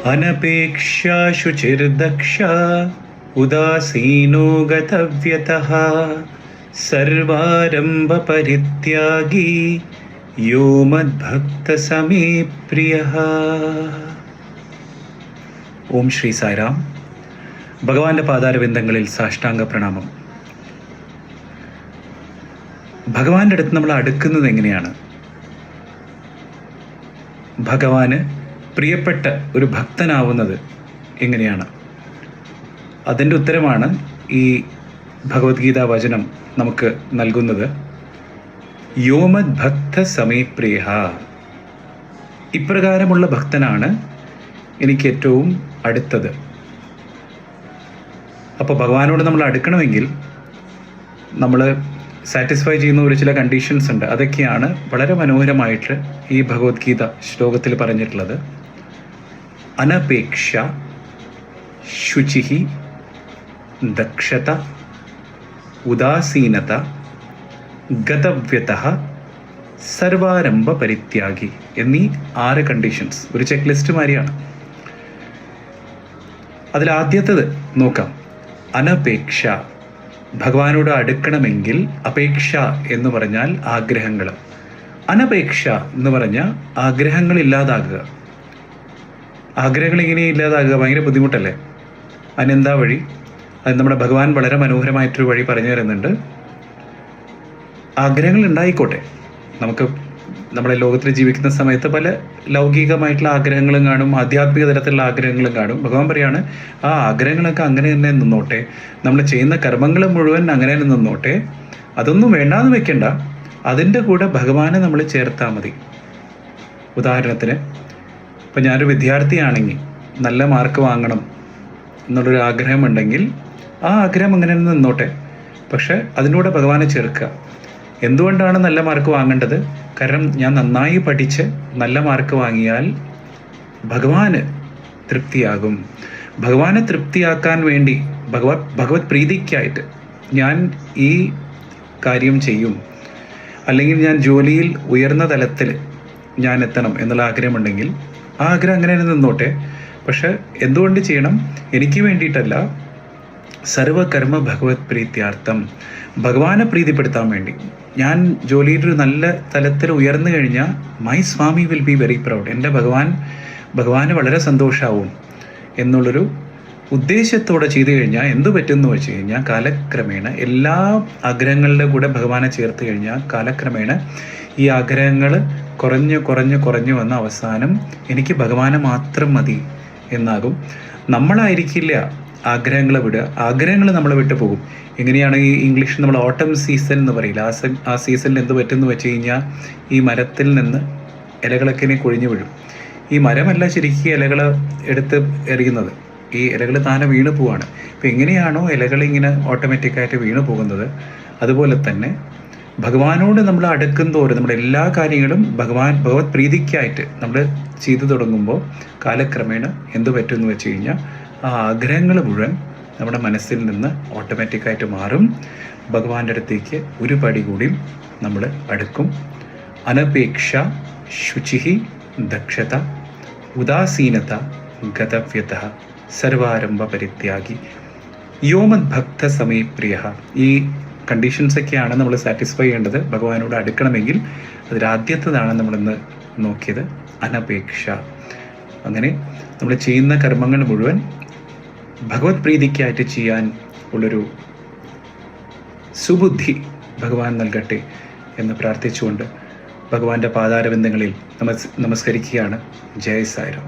अनपेक्षा शुचिर्दक्षा उदासीनो गतव्यतः सर्वारंभ परित्यागी यो मद्भक्तसमे प्रियः. ഓം ശ്രീ സായിറാം. ഭഗവാന്റെ പാതാരവിന്ദങ്ങളിൽ സാഷ്ടാംഗ പ്രണാമം. ഭഗവാന്റെ അടുത്ത് നമ്മൾ അടുക്കുന്നത് എങ്ങനെയാണ്? ഭഗവാന് പ്രിയപ്പെട്ട ഒരു ഭക്തനാവുന്നത് എങ്ങനെയാണ്? അതിൻ്റെ ഉത്തരമാണ് ഈ ഭഗവത്ഗീതാ വചനം നമുക്ക് നൽകുന്നത്. യോമത് ഭക്ത സമീപ്രിയ. ഇപ്രകാരമുള്ള ഭക്തനാണ് എനിക്ക് ഏറ്റവും അടുത്തത്. അപ്പോൾ ഭഗവാനോട് നമ്മൾ അടുക്കണമെങ്കിൽ നമ്മൾ സാറ്റിസ്ഫൈ ചെയ്യുന്ന ഒരു ചില കണ്ടീഷൻസ് ഉണ്ട്. അതൊക്കെയാണ് വളരെ മനോഹരമായിട്ട് ഈ ഭഗവത്ഗീത ശ്ലോകത്തിൽ പറഞ്ഞിട്ടുള്ളത്. അനപേക്ഷ, ശുചി, ദക്ഷത, ഉദാസീനത, ഗതവ്യതഃ, സർവാരംഭ പരിത്യാഗി എന്നീ 6 കണ്ടീഷൻസ് ഒരു ചെക്ക് ലിസ്റ്റ് മാതിരിയാണ്. അതിലാദ്യത്തേത് നോക്കാം. അനപേക്ഷ. ഭഗവാനോട് അടുക്കണമെങ്കിൽ അപേക്ഷ എന്ന് പറഞ്ഞാൽ ആഗ്രഹങ്ങൾ. അനപേക്ഷ എന്ന് പറഞ്ഞാൽ ആഗ്രഹങ്ങൾ ഇല്ലാതാകുക. ആഗ്രഹങ്ങൾ ഇങ്ങനെ ഇല്ലാതാകുക ഭയങ്കര ബുദ്ധിമുട്ടല്ലേ? അതിനെന്താ വഴി? അത് നമ്മുടെ ഭഗവാൻ വളരെ മനോഹരമായിട്ടൊരു വഴി പറഞ്ഞു തരുന്നുണ്ട്. ആഗ്രഹങ്ങൾ ഉണ്ടായിക്കോട്ടെ. നമുക്ക് നമ്മുടെ ലോകത്തിൽ ജീവിക്കുന്ന സമയത്ത് പല ലൗകികമായിട്ടുള്ള ആഗ്രഹങ്ങളും കാണും, ആധ്യാത്മിക തലത്തിലുള്ള ആഗ്രഹങ്ങളും കാണും. ഭഗവാൻ പറയാണ്, ആ ആഗ്രഹങ്ങളൊക്കെ അങ്ങനെ തന്നെ നിന്നോട്ടെ, നമ്മൾ ചെയ്യുന്ന കർമ്മങ്ങൾ മുഴുവൻ അങ്ങനെ തന്നെ നിന്നോട്ടെ, അതൊന്നും വേണ്ടാന്ന് വെക്കണ്ട. അതിൻ്റെ കൂടെ ഭഗവാനെ നമ്മൾ ചേർത്താൽ മതി. ഉദാഹരണത്തിന്, ഇപ്പം ഞാനൊരു വിദ്യാർത്ഥിയാണെങ്കിൽ നല്ല മാർക്ക് വാങ്ങണം എന്നുള്ളൊരു ആഗ്രഹമുണ്ടെങ്കിൽ ആ ആഗ്രഹം അങ്ങനെ തന്നെ നിന്നോട്ടെ, പക്ഷെ അതിലൂടെ ഭഗവാനെ ചേർക്കുക. എന്തുകൊണ്ടാണ് നല്ല മാർക്ക് വാങ്ങേണ്ടത്? കാരണം ഞാൻ നന്നായി പഠിച്ച് നല്ല മാർക്ക് വാങ്ങിയാൽ ഭഗവാന് തൃപ്തിയാകും. ഭഗവാനെ തൃപ്തിയാക്കാൻ വേണ്ടി ഭഗവത് പ്രീതിക്കായിട്ട് ഞാൻ ഈ കാര്യം ചെയ്യും. അല്ലെങ്കിൽ ഞാൻ ജോലിയിൽ ഉയർന്ന തലത്തിൽ ഞാൻ എത്തണം എന്നുള്ള ആഗ്രഹമുണ്ടെങ്കിൽ ആ ആഗ്രഹം അങ്ങനെ നിന്നോട്ടെ, പക്ഷെ എന്തുകൊണ്ട് ചെയ്യണം? എനിക്ക് വേണ്ടിയിട്ടല്ല, സർവകർമ്മ ഭഗവത് പ്രീത്യാർത്ഥം, ഭഗവാനെ പ്രീതിപ്പെടുത്താൻ വേണ്ടി. ഞാൻ ജോലിയിൽ നല്ല തലത്തിൽ ഉയർന്നു കഴിഞ്ഞാൽ my Swami will be very proud. എൻ്റെ ഭഗവാന് വളരെ സന്തോഷമാവും എന്നുള്ളൊരു ഉദ്ദേശത്തോടെ ചെയ്തു കഴിഞ്ഞാൽ എന്തു പറ്റുമെന്ന് വെച്ച് കഴിഞ്ഞാൽ കാലക്രമേണ എല്ലാ ആഗ്രഹങ്ങളുടെ കൂടെ ഭഗവാനെ ചേർത്ത് കഴിഞ്ഞാൽ കാലക്രമേണ ഈ ആഗ്രഹങ്ങൾ കുറഞ്ഞു വന്ന അവസാനം എനിക്ക് ഭഗവാനെ മാത്രം മതി എന്നാകും. നമ്മളായിരിക്കില്ല ആഗ്രഹങ്ങളെ വിടുക, ആഗ്രഹങ്ങൾ നമ്മളെ വിട്ടു പോകും. എങ്ങനെയാണ് ഈ ഇംഗ്ലീഷിൽ നമ്മൾ ഓട്ടം സീസൺ എന്ന് പറയില്ല, ആ സീസണിൽ എന്ത് പറ്റുമെന്ന് വെച്ച് കഴിഞ്ഞാൽ ഈ മരത്തിൽ നിന്ന് ഇലകളൊക്കെ ഇനി കൊഴിഞ്ഞു വീഴും. ഈ മരമല്ല ശരിക്കും ഇലകൾ എടുത്ത് എറിയുന്നത്, ഈ ഇലകൾ താനെ വീണ് പോവാണ്. ഇപ്പം എങ്ങനെയാണോ ഇലകൾ ഇങ്ങനെ ഓട്ടോമാറ്റിക്കായിട്ട് വീണ് പോകുന്നത്, അതുപോലെ തന്നെ ഭഗവാനോട് നമ്മൾ അടുക്കും തോറും നമ്മുടെ എല്ലാ കാര്യങ്ങളും ഭഗവത് പ്രീതിക്കായിട്ട് നമ്മൾ ചെയ്തു തുടങ്ങുമ്പോൾ കാലക്രമേണ എന്തു പറ്റുമെന്ന് വെച്ച് കഴിഞ്ഞാൽ ആ ആഗ്രഹങ്ങൾ മുഴുവൻ നമ്മുടെ മനസ്സിൽ നിന്ന് ഓട്ടോമാറ്റിക്കായിട്ട് മാറും. ഭഗവാന്റെ അടുത്തേക്ക് ഒരു പടി കൂടിയും നമ്മൾ അടുക്കും. അനപേക്ഷ, ശുചി, ദക്ഷത, ഉദാസീനത, ഗതവ്യതഃ, സർവാരംഭ പരിത്യാഗി, യോമത് ഭക്ത സമേ പ്രിയ. ഈ കണ്ടീഷൻസൊക്കെയാണ് നമ്മൾ സാറ്റിസ്ഫൈ ചെയ്യേണ്ടത് ഭഗവാനോട് അടുക്കണമെങ്കിൽ. അതിലാദ്യത്തേതാണ് നമ്മളിന്ന് നോക്കിയത്, അനപേക്ഷ. അങ്ങനെ നമ്മൾ ചെയ്യുന്ന കർമ്മങ്ങൾ മുഴുവൻ ഭഗവത് പ്രീതിക്കായിട്ട് ചെയ്യാൻ ഉള്ളൊരു സുബുദ്ധി ഭഗവാൻ നൽകട്ടെ എന്ന് പ്രാർത്ഥിച്ചുകൊണ്ട് ഭഗവാന്റെ പാതാരവിന്ദങ്ങളിൽ നമസ്കരിക്കുകയാണ്. ജയ് സായിറാം.